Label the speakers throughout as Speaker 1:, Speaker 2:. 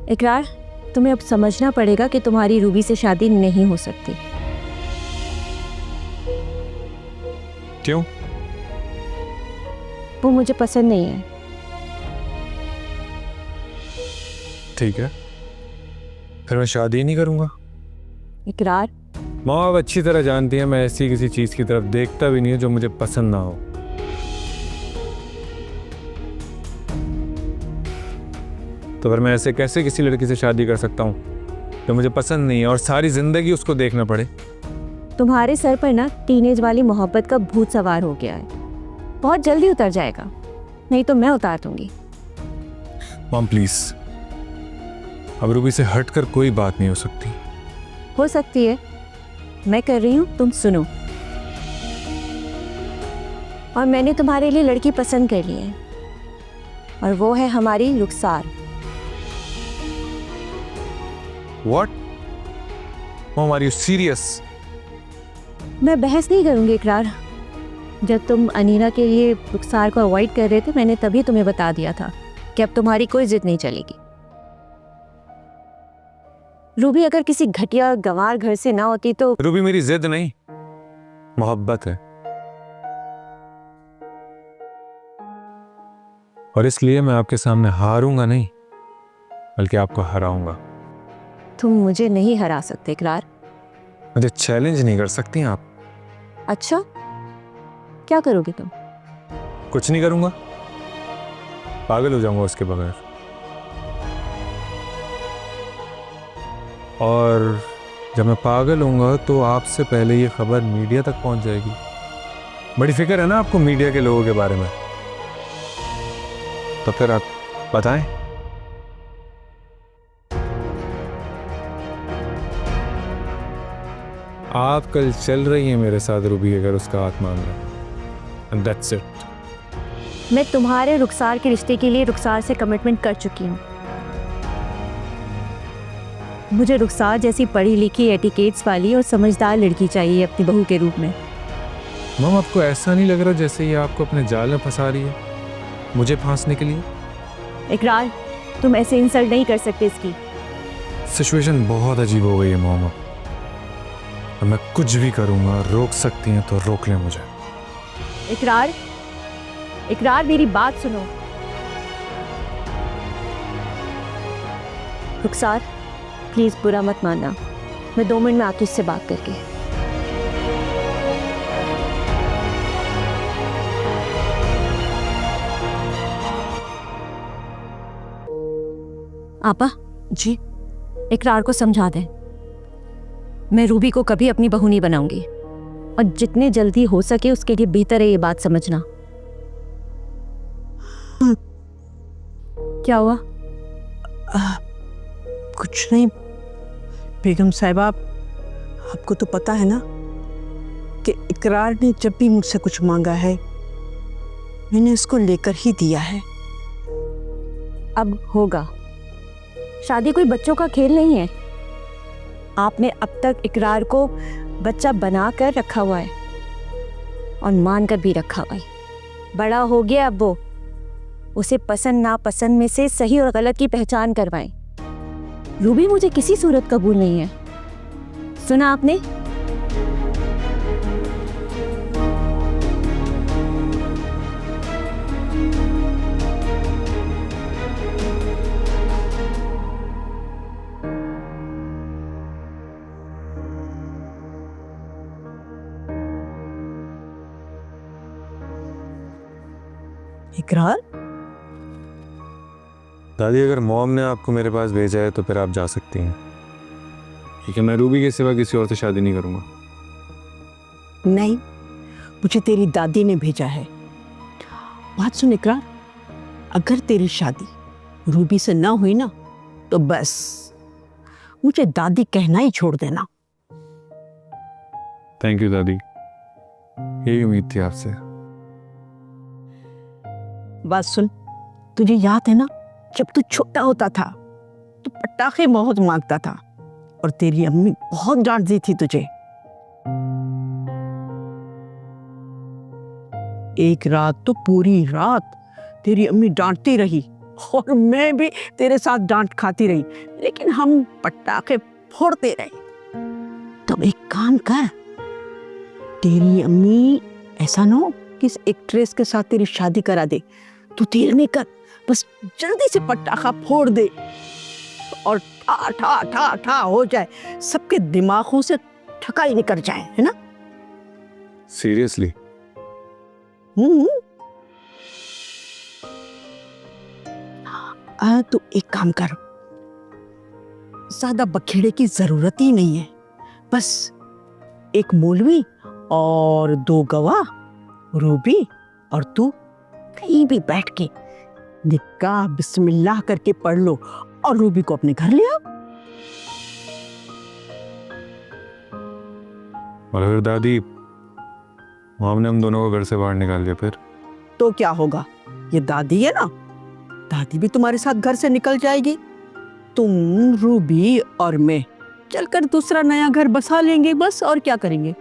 Speaker 1: इकरार, तुम्हें अब समझना पड़ेगा कि तुम्हारी रूबी से शादी नहीं हो सकती।
Speaker 2: क्यों?
Speaker 1: वो मुझे पसंद नहीं है।
Speaker 2: ठीक है, फिर मैं शादी नहीं करूंगा।
Speaker 1: इकरार,
Speaker 2: माँ आप अच्छी तरह जानती हैं मैं ऐसी किसी चीज की तरफ देखता भी नहीं है जो मुझे पसंद ना हो। तो फिर मैं ऐसे कैसे किसी लड़की से शादी कर सकता हूँ जो मुझे पसंद नहीं है और सारी जिंदगी उसको देखना पड़े।
Speaker 1: तुम्हारे सर पर ना टीनेज वाली मोहब्बत का भूत सवार हो गया है। बहुत जल्दी उतर जाएगा, नहीं तो मैं उतार दूंगी।
Speaker 2: मॉम प्लीज, अब रूबी से हटकर कोई बात नहीं हो सकती।
Speaker 1: हो सकती है, मैं कर रही हूँ, तुम सुनो। और मैंने तुम्हारे लिए लड़की पसंद कर ली है और वो है हमारी रुखसार।
Speaker 2: What? Mom, are you serious?
Speaker 1: मैं बहस नहीं करूंगी इकरार। जब तुम अनीना के लिए रुखसार को अवॉइड कर रहे थे, मैंने तभी तुम्हें बता दिया था कि अब तुम्हारी कोई जिद नहीं चलेगी। रूबी अगर किसी घटिया गंवार घर से ना होती तो।
Speaker 2: रूबी मेरी जिद नहीं, मोहब्बत है। और इसलिए मैं आपके सामने हारूंगा नहीं, बल्कि आपको हराऊंगा।
Speaker 1: तुम मुझे नहीं हरा सकते इकरार।
Speaker 2: मुझे चैलेंज नहीं कर सकती आप।
Speaker 1: अच्छा, क्या करोगे तुम?
Speaker 2: कुछ नहीं करूंगा, पागल हो जाऊंगा उसके बगैर। और जब मैं पागल होऊंगा तो आपसे पहले ये खबर मीडिया तक पहुंच जाएगी। बड़ी फिक्र है ना आपको मीडिया के लोगों के बारे में, तो फिर आप बताएं। आप कल चल रही हैं मेरे साथ रूबी अगर उसका हाथ मांग रहा है, एंड दैट्स इट।
Speaker 1: मैं तुम्हारे रुखसार के रिश्ते के लिए रुखसार से कमिटमेंट कर चुकी हूँ। मुझे रुखसार जैसी पढ़ी लिखी, एटिकेट्स वाली और समझदार लड़की चाहिए अपनी बहू के रूप में।
Speaker 2: मम, आपको ऐसा नहीं लग रहा जैसे ये आपको अपने जाल में फंसा रही है मुझे फांसने के लिए?
Speaker 1: इकरार, तुम ऐसे इंसल्ट नहीं कर सकते इसकी।
Speaker 2: सिचुएशन बहुत अजीब हो गई है मोहम्मद, और मैं कुछ भी करूंगा। रोक सकती हैं तो रोक लें मुझे।
Speaker 1: इकरार, इकरार मेरी बात सुनो। रुखसार, प्लीज बुरा मत मानना, मैं 2 मिनट में आती हूँ इससे बात करके। आपा
Speaker 3: जी?
Speaker 1: इकरार को समझा दें, मैं रूबी को कभी अपनी बहू नहीं बनाऊंगी और जितने जल्दी हो सके उसके लिए बेहतर है ये बात समझना। क्या हुआ?
Speaker 3: कुछ नहीं बेगम साहिबा, आपको तो पता है ना कि इकरार ने जब भी मुझसे कुछ मांगा है मैंने इसको लेकर ही दिया है।
Speaker 1: अब होगा, शादी कोई बच्चों का खेल नहीं है। आपने अब तक इकरार को बच्चा बना कर रखा हुआ है और मान कर भी रखा हुआ है। बड़ा हो गया, अब वो उसे पसंद नापसंद में से सही और गलत की पहचान करवाएं। रूबी मुझे किसी सूरत कबूल नहीं है, सुना आपने?
Speaker 3: इकरार,
Speaker 2: दादी, अगर मॉम ने आपको मेरे पास भेजा है तो फिर आप जा सकती हैं। ठीक है, मैं रूबी के सिवा किसी और से शादी नहीं करूंगा।
Speaker 3: नहीं, मुझे तेरी दादी ने भेजा है। बात सुन इकरार, अगर तेरी शादी रूबी से ना हुई ना तो बस मुझे दादी कहना ही छोड़ देना।
Speaker 2: थैंक यू दादी, यही उम्मीद थी आपसे।
Speaker 3: बात सुन, तुझे याद है ना जब तू छोटा होता था तो पटाखे बहुत मांगता था और तेरी अम्मी बहुत डांटती थी तुझे। एक रात तो पूरी रात तेरी अम्मी डांटती रही और मैं भी तेरे साथ डांट खाती रही, लेकिन हम पटाखे फोड़ते रहे। तो एक काम कर, तेरी अम्मी ऐसा ना हो कि इस एक्ट्रेस के साथ तेरी शादी करा दे। तू देर नहीं कर, बस जल्दी से पटाखा फोड़ दे और ठा ठा ठा ठा हो जाए, सबके दिमागों से ठकाई निकल जाए, है ना?
Speaker 2: सीरियसली?
Speaker 3: तो एक काम कर, ज्यादा बखेड़े की जरूरत ही नहीं है। बस एक मौलवी और 2 गवाह, रूबी और तू कहीं भी बैठ के निकाह बिस्मिल्लाह करके पढ़ लो और रूबी को अपने घर ले आओ।
Speaker 2: और फिर दादी, मॉम ने हम दोनों को घर से बाहर निकाल दिया, फिर?
Speaker 3: तो क्या होगा, ये दादी है ना, दादी भी तुम्हारे साथ घर से निकल जाएगी। तुम, रूबी और मैं चलकर दूसरा नया घर बसा लेंगे, बस। और क्या करेंगे?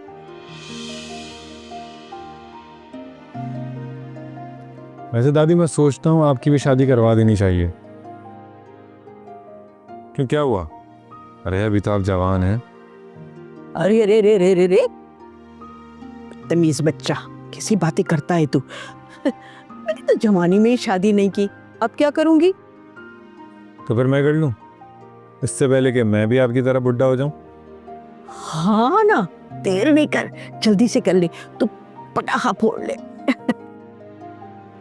Speaker 2: वैसे दादी, मैं सोचता हूँ आपकी भी शादी करवा देनी चाहिए। क्यों, क्या हुआ? अरे अभी तो आप जवान हैं।
Speaker 3: अरे रे रे रे रे रे, तमीज बच्चा, कैसी बातें करता है तू? मैंने तो जवानी में ही शादी नहीं की, अब क्या करूंगी?
Speaker 2: तो फिर मैं कर लूँ, इससे पहले कि मैं भी आपकी तरह बुढ़ा हो जाऊं।
Speaker 3: हाँ ना, देर नहीं कर, जल्दी से कर ले, तू पटाखा फोड़ ले।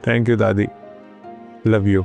Speaker 2: थैंक यू दादी, लव यू।